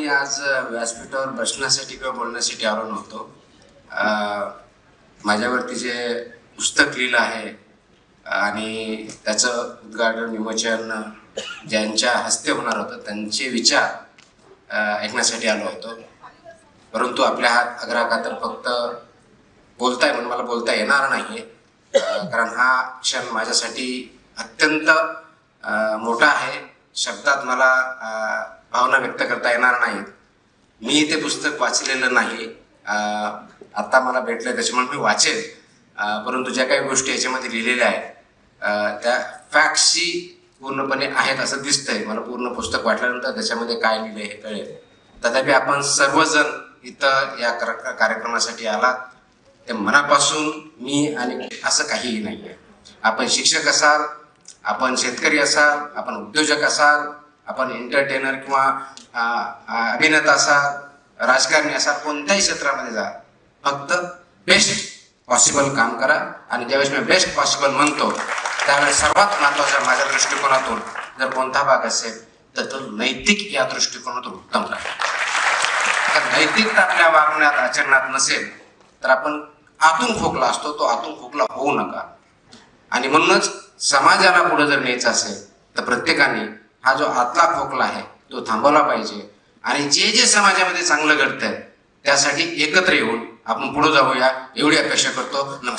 आज व्यासपीठावर बसण्यासाठी किंवा बोलण्यासाठी आलो नव्हतो. माझ्यावरती जे पुस्तक लिहिलं आहे आणि त्याचं उद्घाटन विमोचन ज्यांच्या हस्ते होणार होतं त्यांचे विचार ऐकण्यासाठी आलो होतो. परंतु आपल्या हात आग्रहाखातर फक्त बोलताय म्हणून मला बोलता येणार नाही, कारण हा क्षण माझ्यासाठी अत्यंत मोठा आहे. शब्दात मला भावना व्यक्त करता येणार नाहीत. मी ते पुस्तक वाचलेलं नाही, आता मला भेटलं त्याच्यामुळे मी वाचेल. परंतु ज्या काही गोष्टी याच्यामध्ये लिहिलेल्या आहेत त्या फॅक्ट्सशी पूर्णपणे आहेत असं दिसतंय. मला पूर्ण पुस्तक वाचल्यानंतर त्याच्यामध्ये काय लिहिलं हे कळेल. तथापि आपण सर्वजण इथं या कार्यक्रमासाठी आलात ते मनापासून मी आणि असं काहीही नाही आहे. आपण शिक्षक असाल, आपण शेतकरी असाल, आपण उद्योजक असाल, आपण एंटरटेनर किंवा अभिनेता असाल, राजकारणी असाल, कोणत्याही क्षेत्रामध्ये जा, फक्त बेस्ट पॉसिबल काम करा. आणि ज्यावेळेस मी बेस्ट पॉसिबल म्हणतो त्यावेळेस सर्वात महत्त्वाचा माझ्या दृष्टिकोनातून जर कोणता भाग असेल तर तो नैतिक या दृष्टिकोनातून उत्तम राहील. तर नैतिकता आपल्या वागण्यात आचरणात नसेल तर आपण आतून खोकला असतो, तो आतून खोकला होऊ नका. आणि म्हणूनच समाजाला पुढे जर न्यायचं असेल तर प्रत्येकाने हा जो आतला खोकला आहे तो थांबवला पाहिजे. आणि जे जे समाजामध्ये चांगलं घडतंय त्यासाठी एकत्र येऊन आपण पुढे जाऊया एवढी अपेक्षा करतो. नमस्कार.